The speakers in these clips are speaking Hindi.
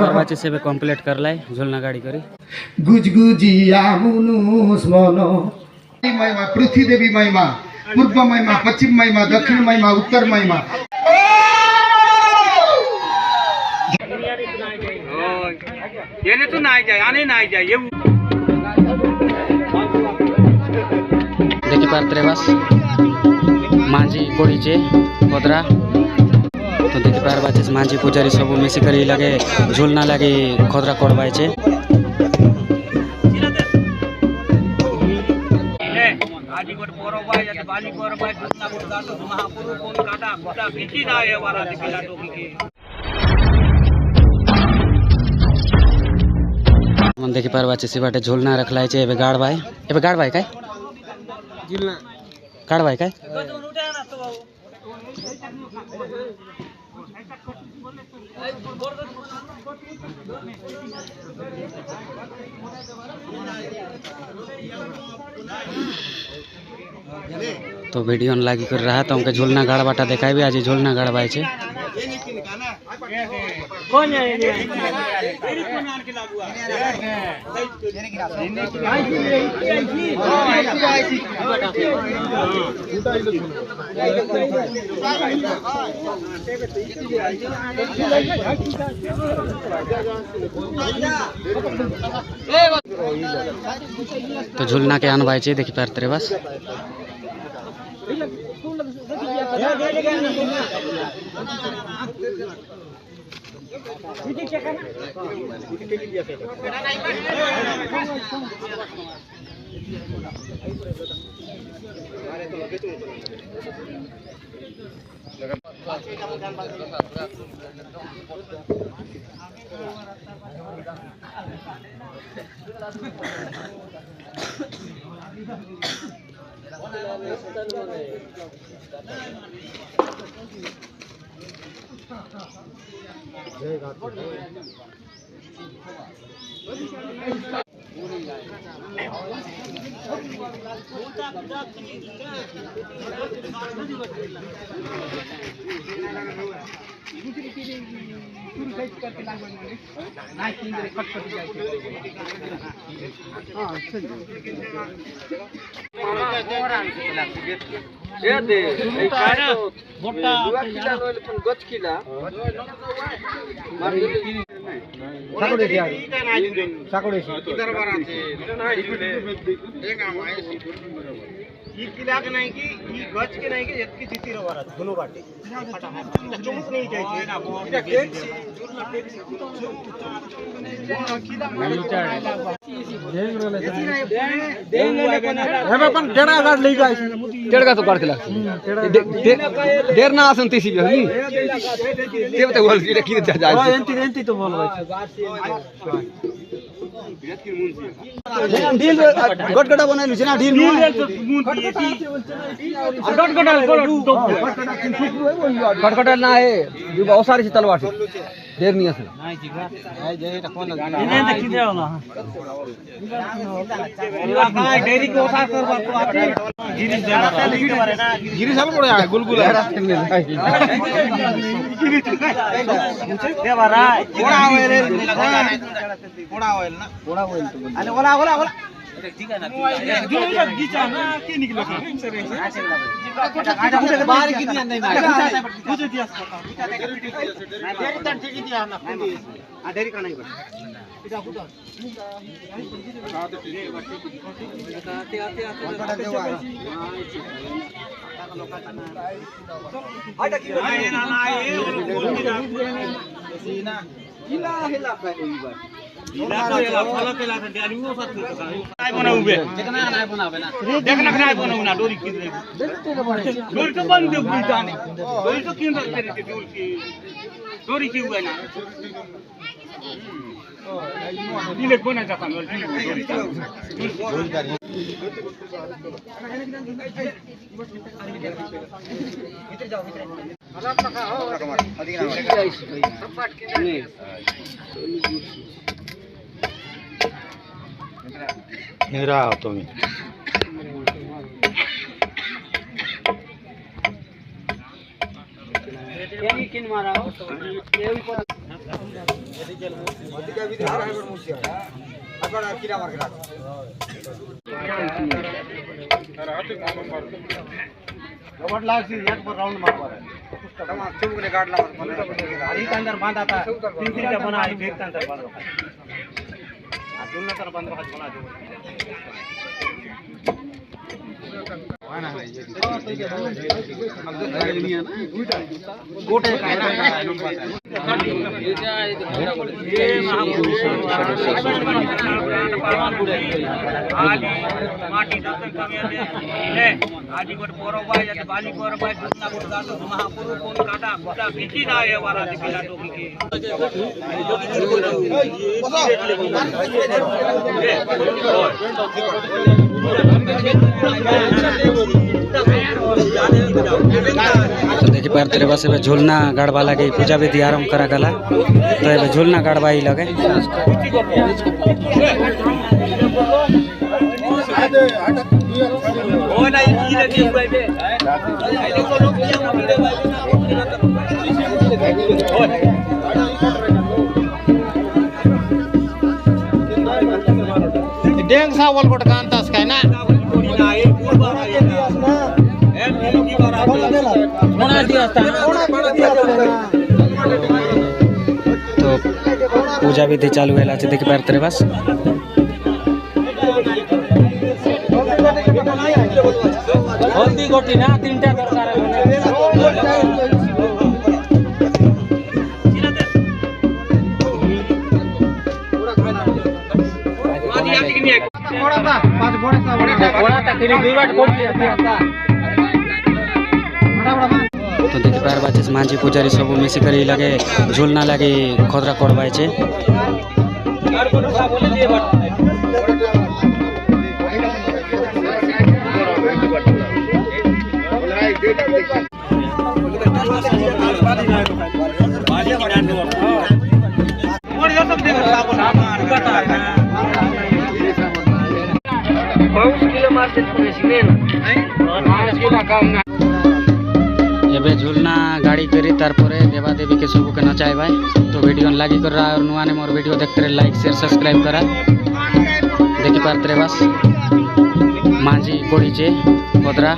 करवाचे से कंप्लीट कर लाई झुलना गाड़ी करी गुजगुजिया मुनुस मनो महिमा पृथ्वी देवी महिमा पूर्व महिमा पश्चिम महिमा दक्षिण महिमा उत्तर महिमा येने तो नहीं जाए आने नहीं जाए ये देखी पारते बस माझी कोड़ीचे कोदरा तो देखी पार बाचे माझी पूजारी सब मिसिकरी लगे झुलना लगे खोदरा कोड़वाए देखी पार बाचे सिवाटे झुलना रखलाय छे एबे गाड़वाय काय झुलना काढवाय काय तो वीडियो लागी कर रहा तो हमके झुलना गाड़वाटा देखाई भी आज झुलना गाड़वाय छे तो झुलना के आनवाय छे देखी पारते बस किला के नहीं की गच के नहीं की इतकी जीती रहा है दोनों बाटे चुमुक नहीं चाहिए ना वो का तो काढ दिला देर ना असून तीसी बी ते बता बोल की की जाय एंती तो बोल ढील गटगटा बनाइलु छ ना ढील गटगटा ना है जो औसारी से तलवार देर नहीं असल नाही जी का नाही जे এটা কোন ইনে তো কি দেও না काय डेरी को औसार करबा तो आपने गिरी देना गिरी मारे ना गिरी साल पड़े गुलगुल दे बारा कोड़ा ऑयल कोड़ा ऑयल ना कोड़ा ऑयल तो अरे ओला ओला ओला ठीक है ना जो गीचा ना के निकलो सर ऐसे बाहर कितनी अंदर नहीं मुझे दिया डेरी तन ठीक दिया ना आ डेरी का नहीं इधर फुटा आते आते आते देवा हटा की ना ना ये सीना हिला हिला पे कोई बात हिला तो हिला फॉलो केला थे आणि वो साथ काय बना उभे कितना नाही बनावे ना देखना नाही बनवू ना डोरी किती डोरी तो बंद दे जाने डोरी तो किन रखते रे डोरी की हुआ ना नीले बना जाता है मेरा तो में किन मारा अंदर बांधा था 3 बना फिर अंदर बंद दोनों तरफ बंद बना दो तो देखी पारे बस ए झुलना गाड़वा लगे पूजा विधि आरंभ करा गला तो ए झुलना गाड़वा ही लगे डेंग सावल कोट कांतास काय ना तो पूजा विधि चालू है देखी पारे बस हल्दी गोटी ना 3टा दरकार तो देखी पार बाचे माझी पूजारी सब मिसिकर लगे झुलना लगे खोदरा करवाए एबे झुलना गाड़ी करी तारपरे देवा देवी के सब के नचाए भाई तो वीडियो लागी कर रहा और नुआ ने मोर वीडियो देखते रहे लाइक शेयर सब्सक्राइब करा देखी पारे बस माझी कोड़ी चे खोदरा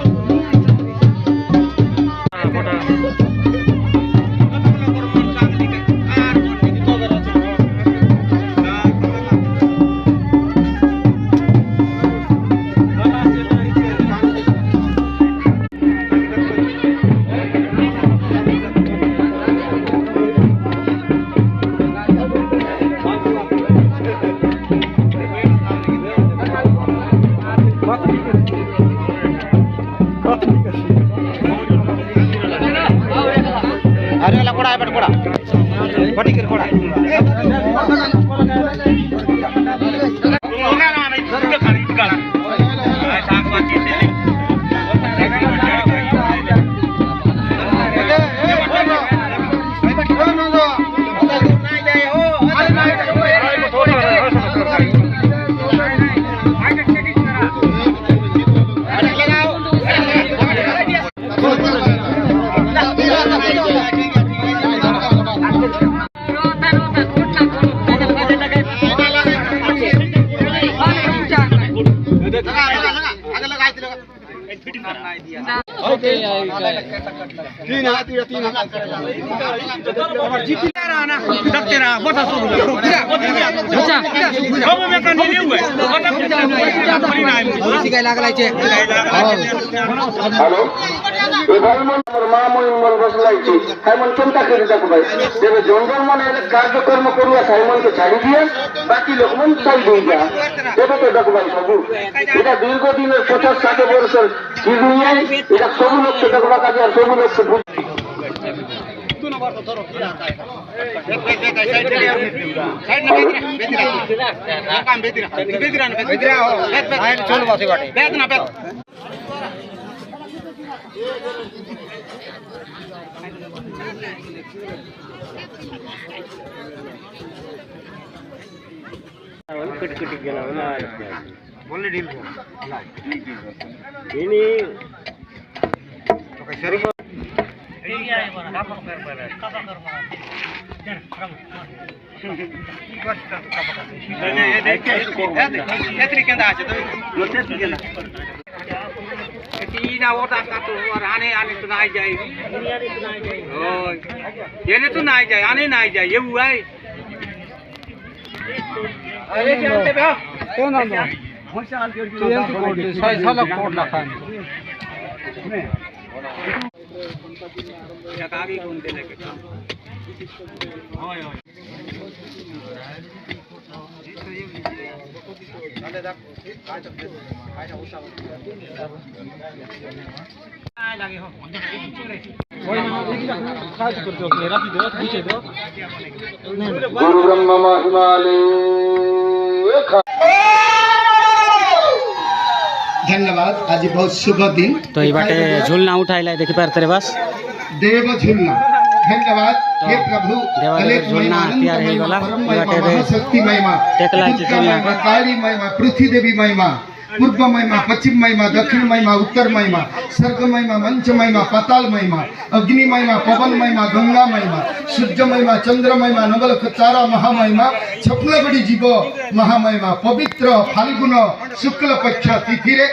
अरे लकोड़ा है बटकोड़ा बटी कर कोड़ा कार्यक्रम करुआ साइमन के छाड़ी दिए बाकी लोक मन छाई दे जा देबे तो डक भाई सब এটা দীর্ঘ দিনের 50-60 বছর জীবনী এটা সব লোক কে ডকবা কাজে আর সব লোক কে बोलने डील ini तो कैसे गुरु ब्रह्मा हिमालय धन्यवाद। आज बहुत शुभ दिन। तो ये बाटे झूलना उठाइला देखि पार तेरे बस देव झूलना। धन्यवाद हे प्रभु। देवादेव झूलना तैयार है गला शक्ति महिमा टेकला झूलना काली महिमा पृथ्वी देवी महिमा पूर्व महिमा पश्चिम महिमा दक्षिण महिमा उत्तर महिमा स्वर्ग महिमा मंच महिमा पाताल महिमा अग्नि महिमा पवन महिमा गंगा महिमा सूर्य महिमा चंद्र महिमा नवल चारा महामहिमा छपलगढ़ी जीव महामहिमा पवित्र फाल्गुन शुक्ल पक्ष तिथि रे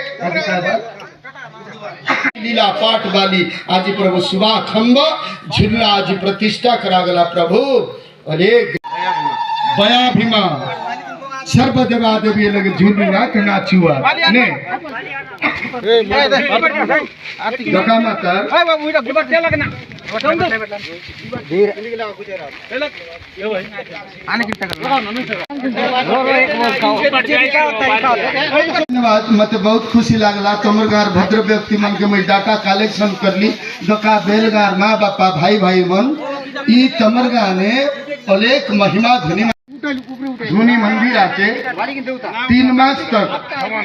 लीला पाठ वाली आज प्रभु सुबह खंब झूला आज प्रतिष्ठा करागला प्रभु अनेक बया भीमा सर्व देवा देवी लगे झूलूंगा के नाचुआ ने दका माता धन्यवाद। मत बहुत खुशी लागला तमरगार भद्र व्यक्ति मन के मैं डाटा कलेक्शन कर ली दका बेलगार माँ बापा भाई भाई मन ई तमरगा ने अनेक महिमा धुनी मंदिर आचे 3 मास तक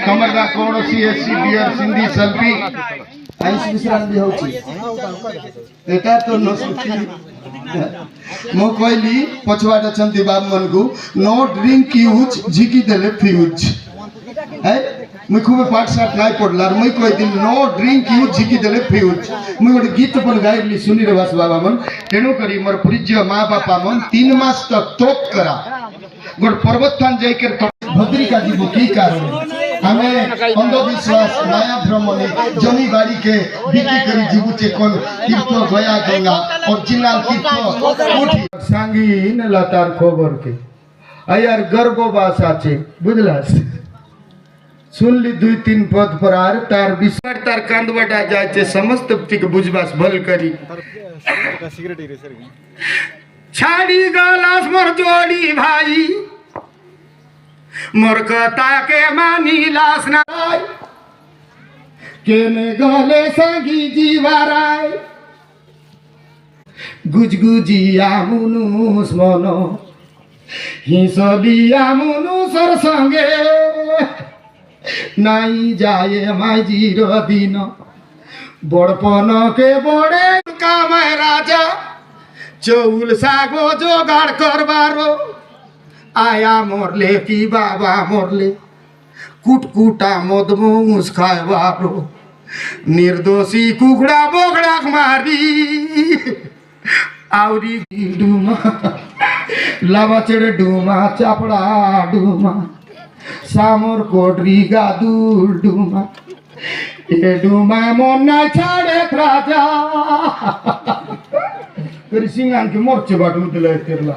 तमरगा कौन सी एससी बियर सिंधी सल्पी आइस विश्राम भी होची एटा तो न सुची मो कहली पछवाटा चंती बाब मन को नो ड्रिंक यूज झिकी देले फ्यूज है मैं खूब पाठ साठ नहीं पढ़ला मैं कह दिन नो ड्रिंक यूज झिकी देले फ्यूज मैं गोटे गीत पर गाइली सुनी रे बास बाबा मन तेणु करी मोर पूज्य माँ बापा मन 3 मास तक तोप करा गोटे पर्वतान जाकर भद्रिका जीव की कारण हमें अंधविश्वास माया भ्रम जमी बाड़ी के बिक्री करी जीवुचे कौन तीर्थ गया गंगा ओरिजिनल तीर्थ सांगीन लतार खबर के यार गर्भवास आछे बुझलास सुनली 2-3 पद पर आर तार विस्तार तार कांदवाटा जाए समस्त ठीक बुझबास भल करी छाड़ी गलास मोर जोड़ी भाई मोर कथा के मानी लास नाय केने गले संगी जीवाराय गुजगुजिया मुनुस मनो हिसलिया मुनुसर संगे नाई जाए माइजीर दिन बड़पन के बड़े काम राजा चौल सागो जोगाड़ करबारो आया मोरले की बाबा मोरले कुटकुटा मदमूस खाएबारो निर्दोषी कुकड़ा बोगड़ा मारी आवरी डूमा लावा चढ़े डूमा चापड़ा डूमा सामोर कोटरी गादूर डूमा ए डूमा मोना छाड़े राजा तेरी सिंगान के मोर्चे बाटू दिले तेरला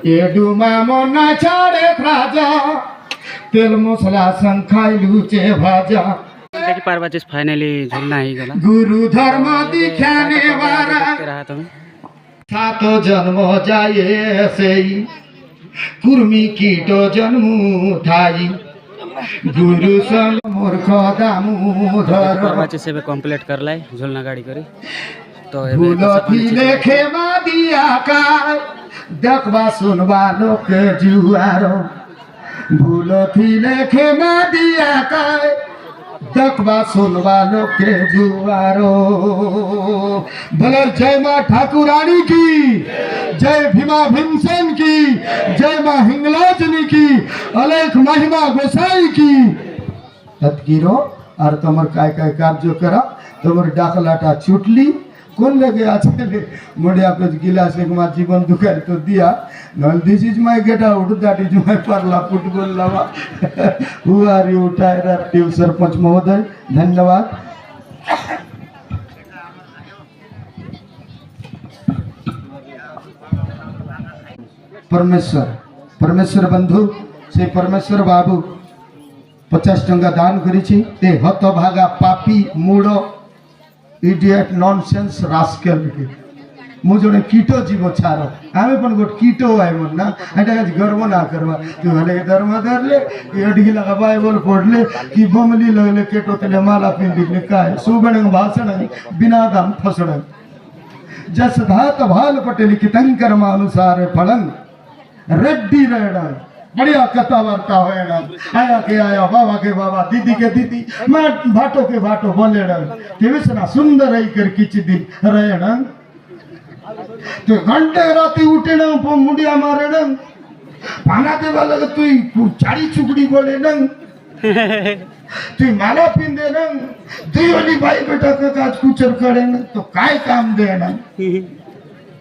ए डूमा मोना छाड़े राजा तेल मसला संग खाइलु चे भाजा देखि पार बाचिस फाइनली झुलना ही गला गुरु धर्म दिखाने वाला रहा तुम सातो जन्म जाए सेई कुर्मी कीटो जन्म थाई गुरु सन मूर्ख दामोदर पार बाचिस से कंप्लीट कर लाई झुलना गाड़ी करी तो भूलथी लेखे मा दिया का देखबा सुनबा लोक जुआरो भूलथी लेखे मा दिया का देखबा सुनबा लोक जुआरो बोले जय माँ ठाकुरानी की जय भीमा भीमसेन की जय माँ हिंगलाजनी की अलेख महिमा गोसाई की तत्किरो और तमर काय काय कार्य करा तमर डाकलाटा छुटली कौन लेके आजकल मोड़िया पे गिलास एक मार जीवन दुखार तो दिया नॉल this is my get out that is my परला फुटबॉल लवा हु आर यू टायर टीव सरपंच महोदय धन्यवाद। परमेश्वर परमेश्वर बंधु से परमेश्वर बाबू 50 टंका दान करी हत भागा पापी मूड इडियट नॉनसेंस रास्केल मु जड़े कीट जीव छार आम पण गोटे कीट आए मन ना एटा गर्व ना करवा तू हले धर्म धरले एडगी लगा बाइबल पढ़ले कि बमली लगले केटो तेले माला पिंदिले काय सुबण भाषण बिना दाम फसण जस धात भाल पटेल की तंकर अनुसार फलन रेड्डी रहना बढ़िया कथा वार्ता होना आया के आया बाबा के बाबा दीदी के दीदी मैं भाटो के भाटो बोले ना सुंदर है कर किच दिन रहना तो घंटे राती उठे ना मुंडिया मारे ना पाना दे वाला तू चाड़ी चुकड़ी बोले ना तू माला पिंदे ना तू वाली भाई बेटा का काज कुचर करे ना तो काय काम देना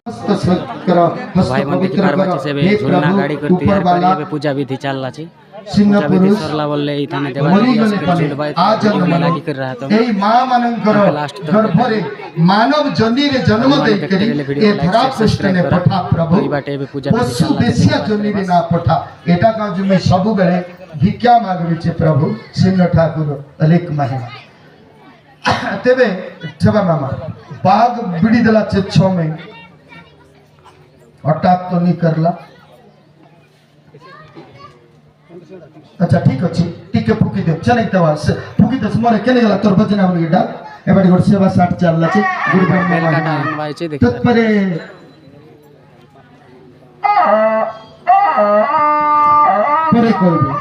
भाई मन देखि पार्वती से बे झुलना गाड़ी करती है पर ये पूजा विधि चल रहा छी पूजा विधि सरला बोलले इथाने देवाली स्पिरिचुअल भाई आज लागी कर रहा तो एई मां मानकर गर्भरे मानव जनी रे जन्म दे करी ए धरा कृष्ण ने पठा प्रभु बाटे बे पूजा विधि पशु चल बेसिया जनी रे ना पठा एटा का जो मैं सब बेले भिक्षा मागबी छे प्रभु सिंह ठाकुर अलेक महिमा तेबे छबा मामा बाग बिड़ी दला छे 6 में हठात तो नहीं करला अच्छा ठीक अच्छे टिके फुकी दे चले तवा फुकी दस मोरे केने गला तोर बजना बोल गेडा एबाडी गोट सेवा 60 चलला छे गुरु ब्रह्मा भाई छे देख तत्परे परे करबे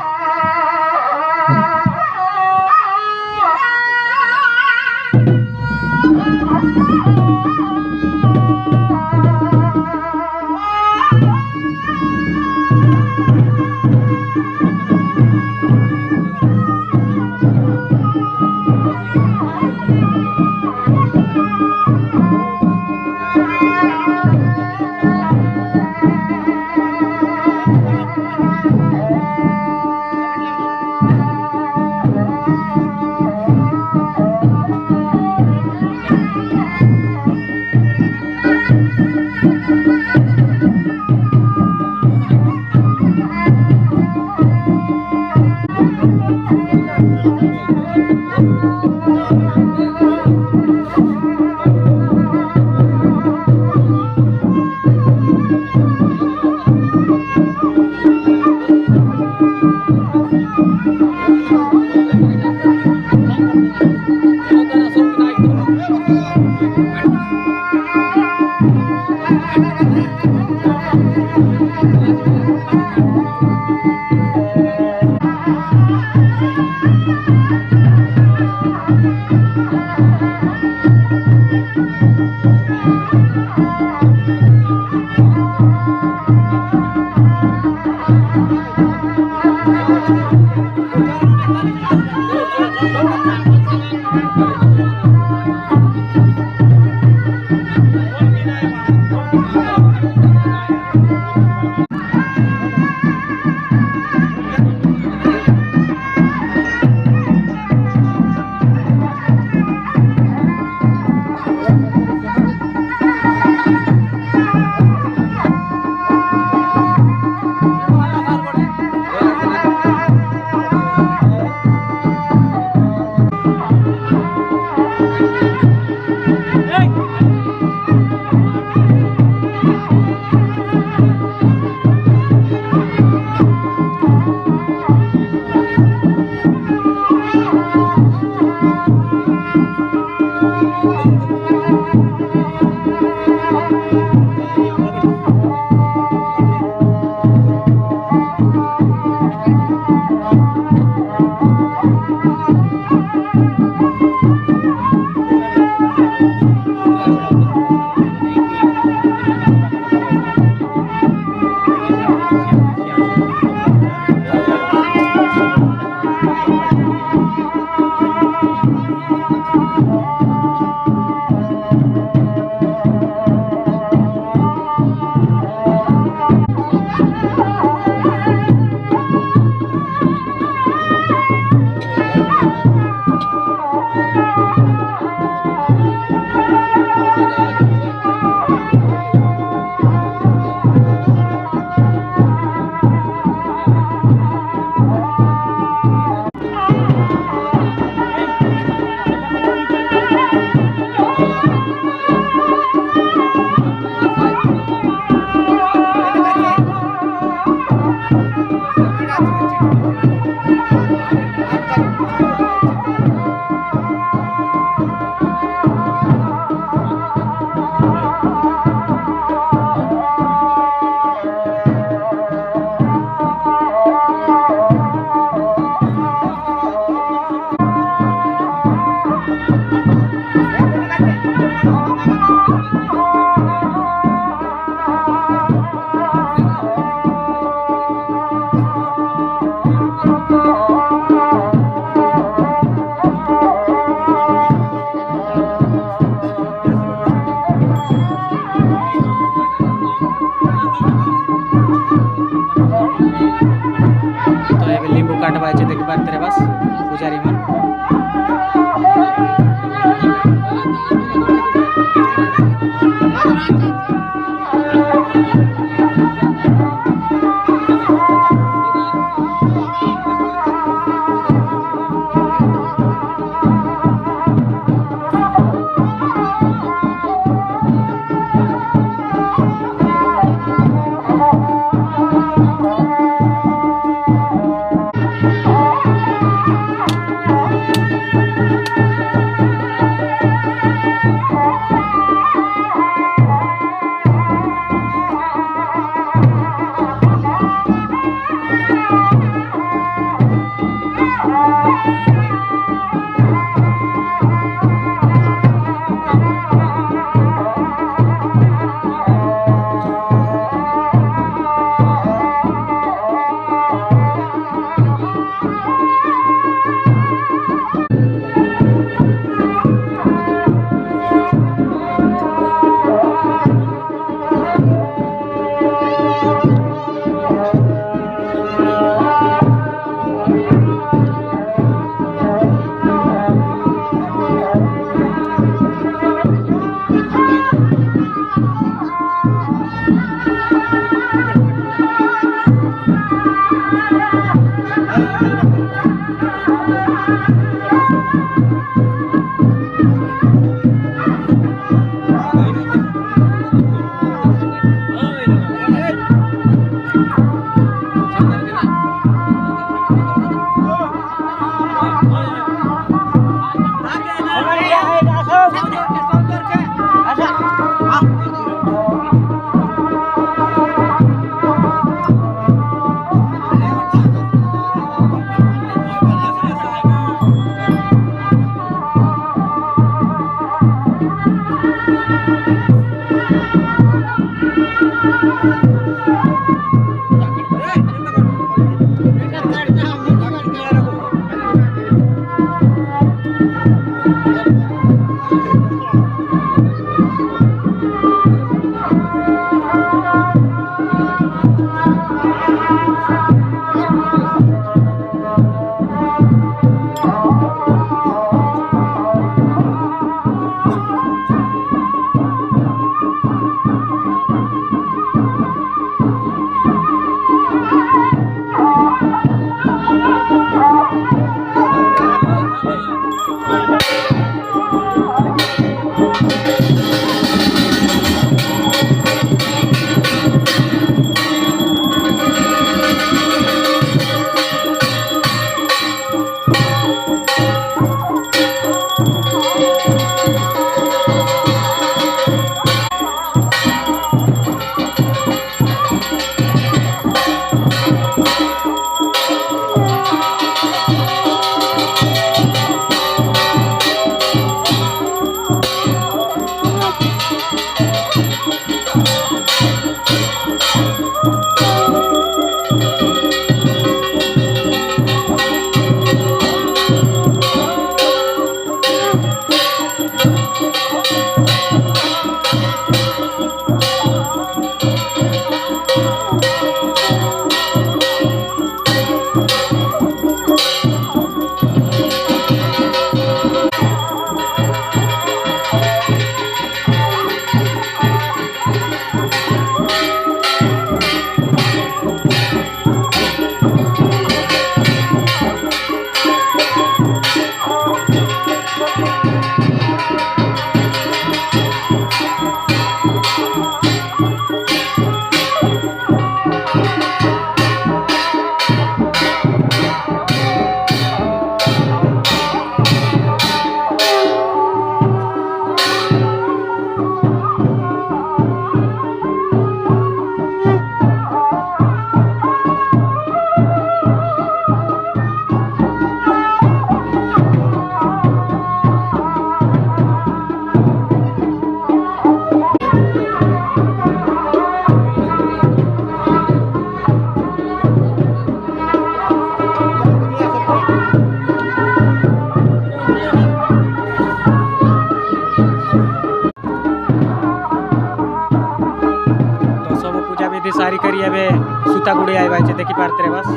सारी करी एबे सुता गुड़ी आइबा देखी पारते बस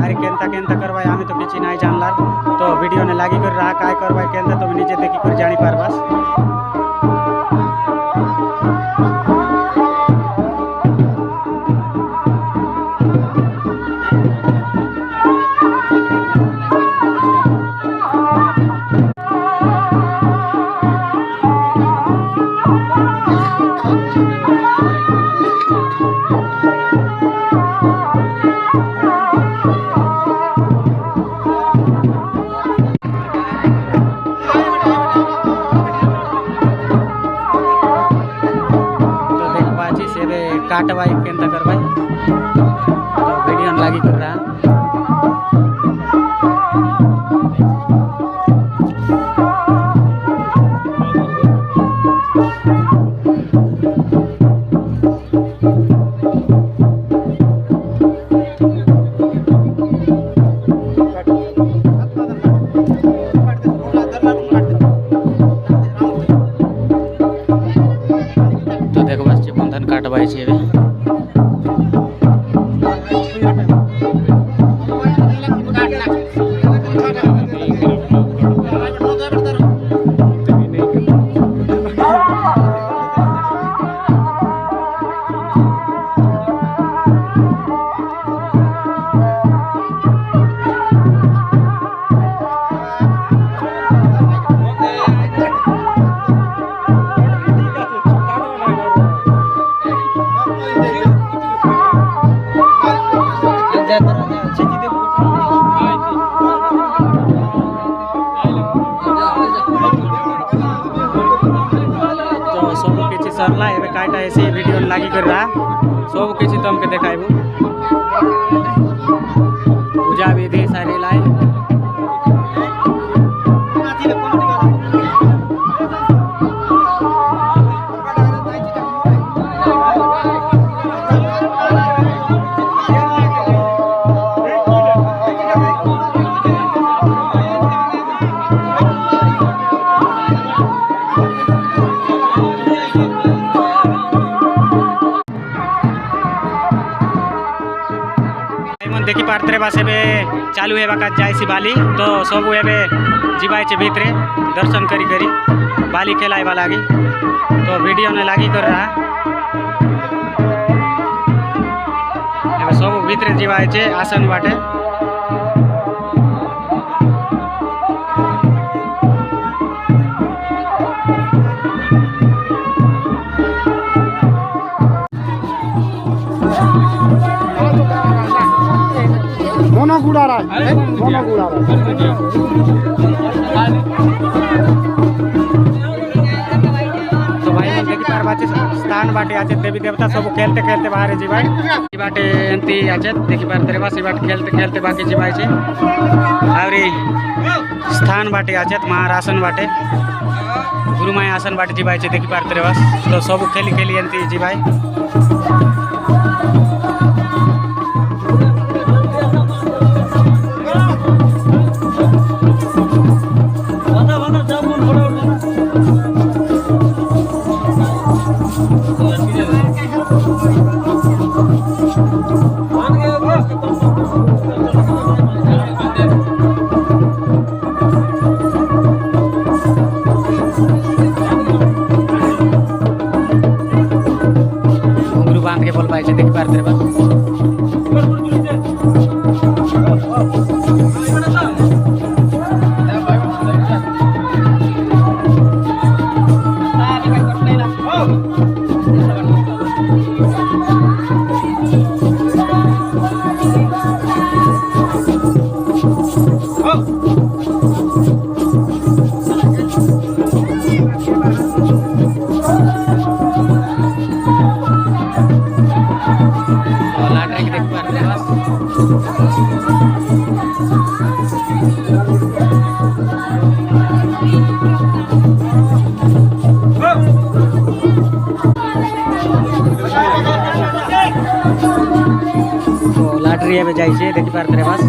अरे केनता केनता करवाई आमी तो किसी नहीं जानलार तो वीडियो ने लागी कर रहा काय करवाई केनता तो निजे देखी कर जानी पार बस। तो देखवा जी से काटवाई केंता करवाई तो वीडियो लागी कर रहा तो देखवा जी बंधन काटवाई छे बे तो सब किसी सरला एबे काटा ऐसे वीडियो लागी कर रहा सब किसी तुमके देखाइबू पूजा विधि सारी लाई देखी पार्तरे बासे बे चालू है बाका जायसी बाली तो सब एबे जीवाय छे भीतरे दर्शन करी करी बाली खेलाय वाला लागी तो वीडियो ने लागी कर रहा एबे सब भीतरे जीवाय छे आसन बाटे तो भाई देखी पार बाचे स्थान बाटे आचे देवी देवता सब खेलते खेलते बाहर जी भाई ई बाटे एंती आचे देखी पार तेरे बासी बाट खेलते खेलते बाकी जी भाई छे और स्थान बाटे आचे महारासन बाटे गुरुमाय आसन बाटे जी भाई छे देखी पार तेरे बास तो सब खेली खेली एंती जी भाई बांध के बोल पाए देख पार तेरे बात लाटरी में जाइए देखी पार तेरे पास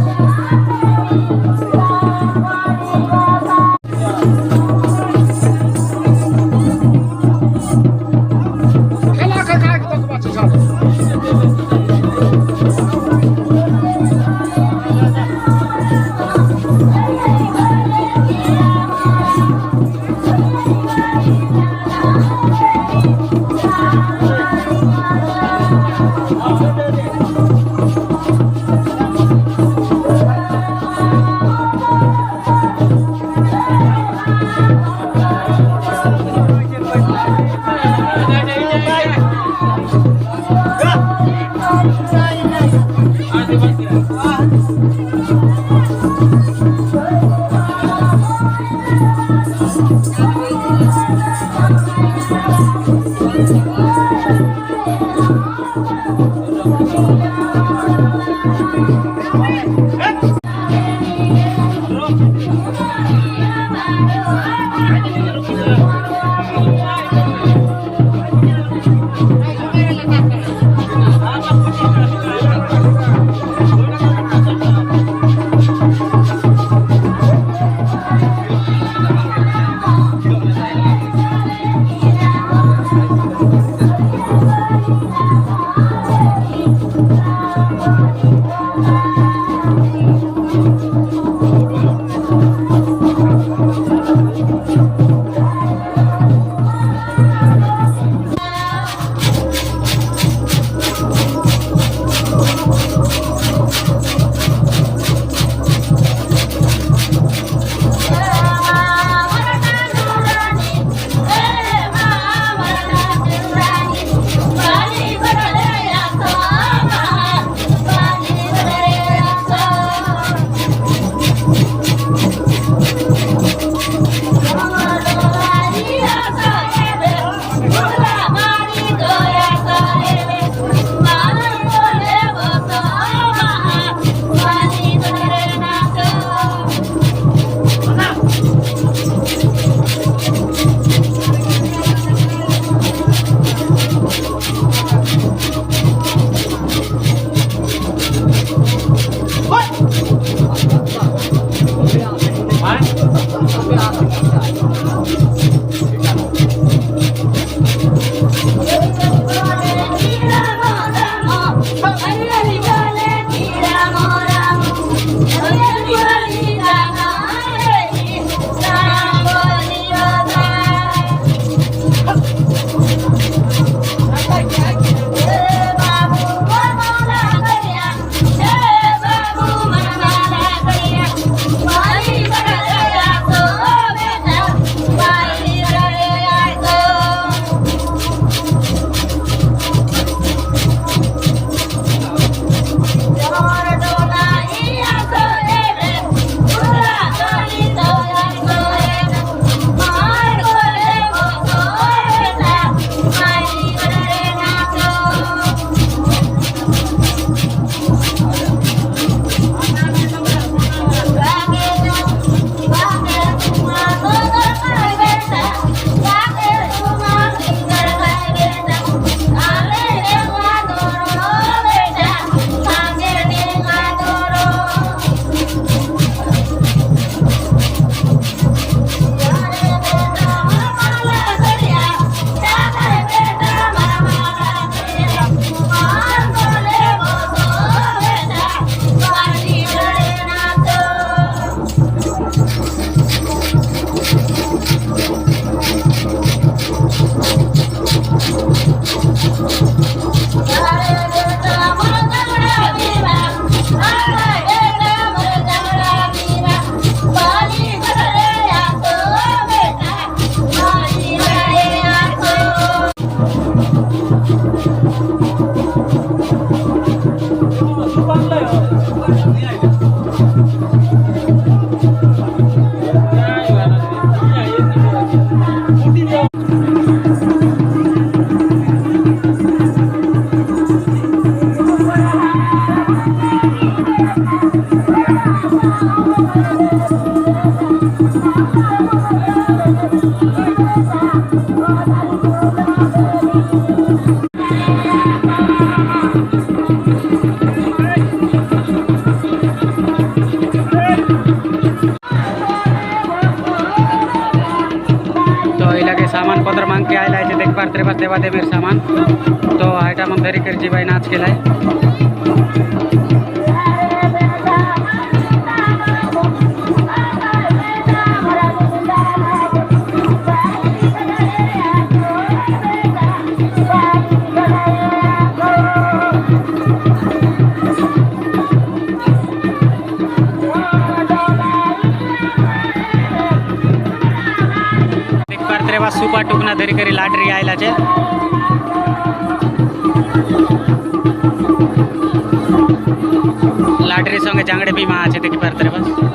सामान पत्र मांग के आए देख पारे बस देवा देवीर सामान तो आइटा मन धरी कर जीवाई नाच के लाए सुपा टुकना धरी करी लाटरी आयला छे लाटरी संगे जांगड़े बीमा आछे देखी पारते बस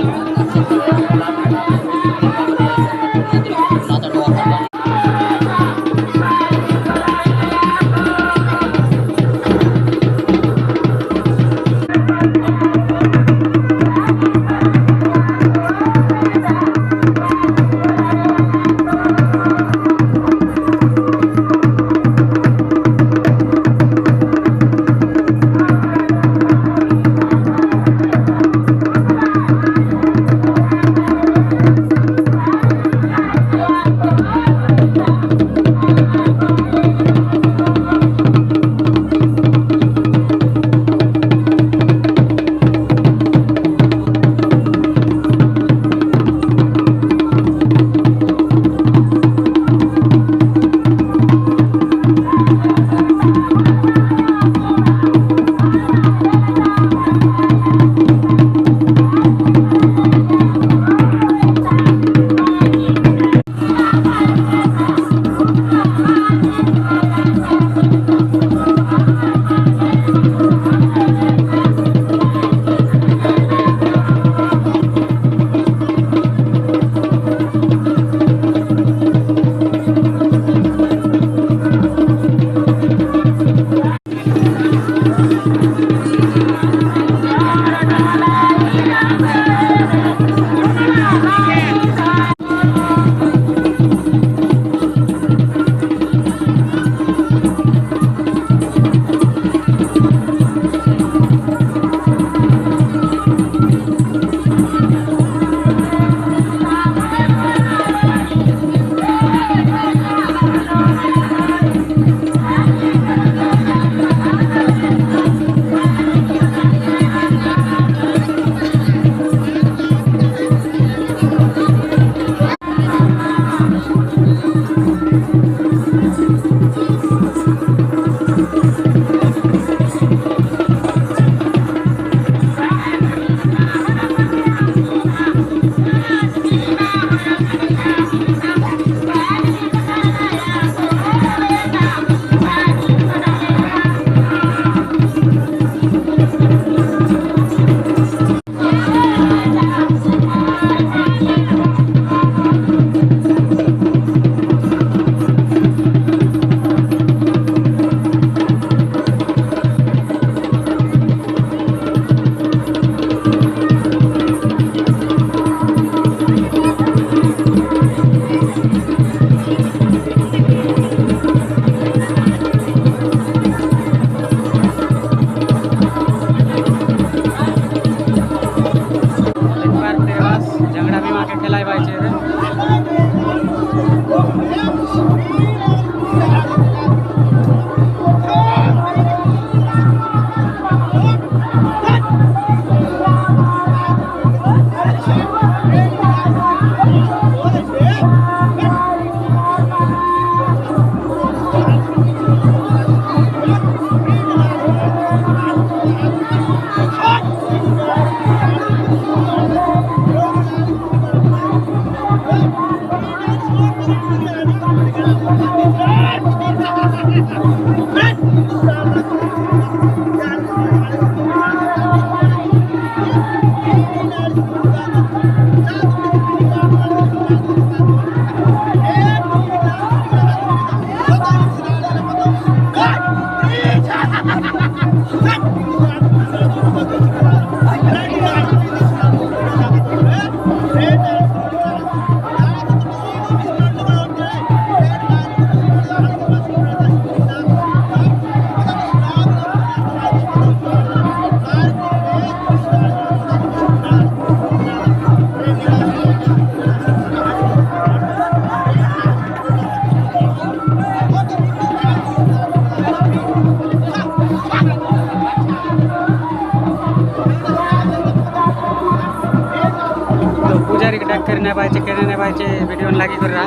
भाईचे वीडियो लागी कर रहा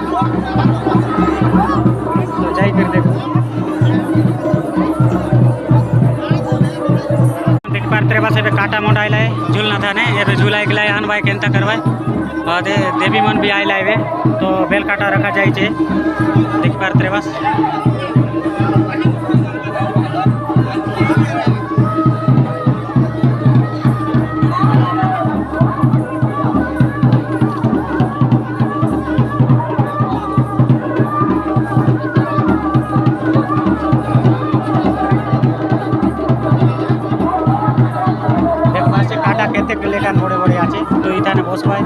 तो जाई कर देखो देख पार्थे बस एबे काटा मोड आइला है झूलना था ने एबे झूला के आन भाई केनता करवाए और देवी मन भी आइला है तो बेल काटा रखा जाई छे देख पार्थे बस काटा केते लेकान बड़े बड़े आछे तो इठाने बसबाय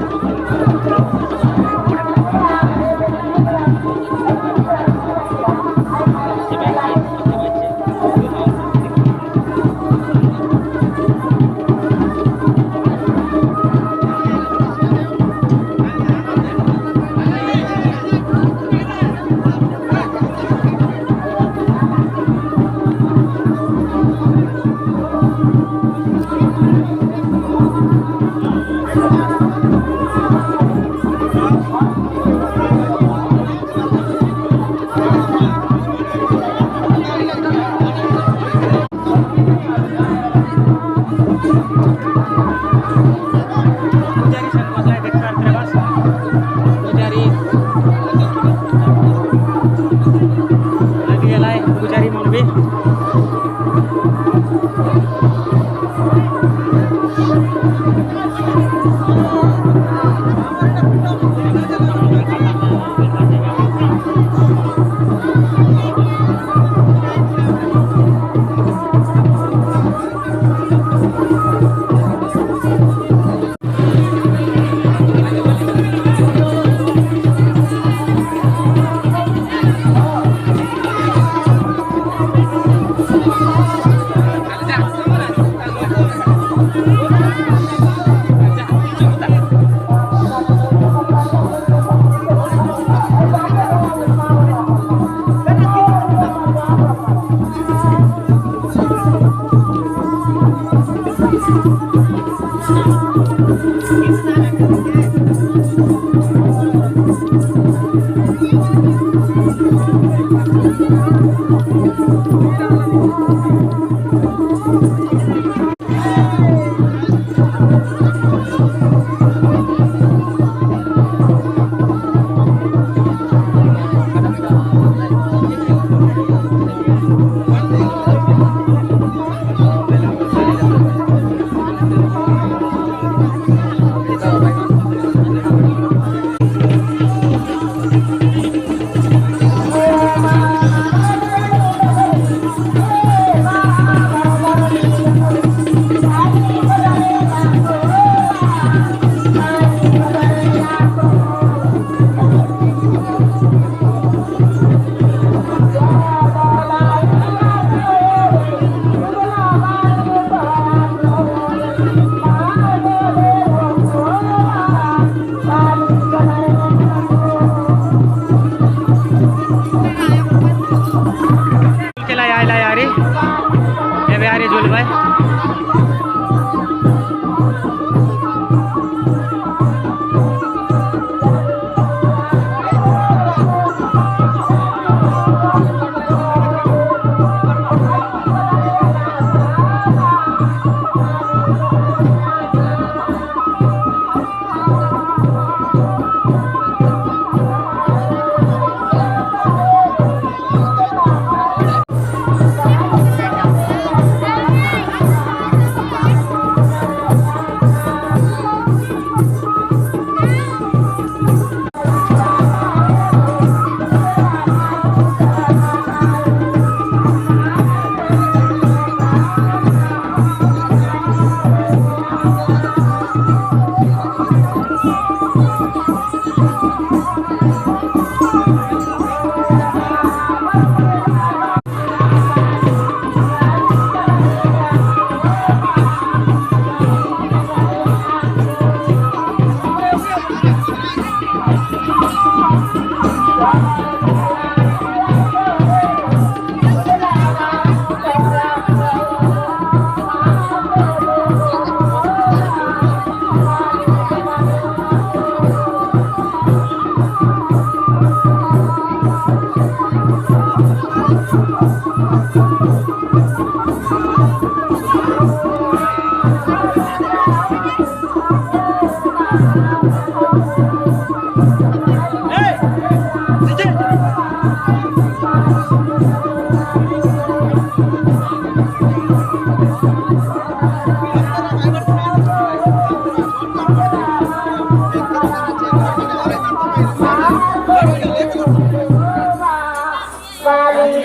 Thank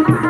you.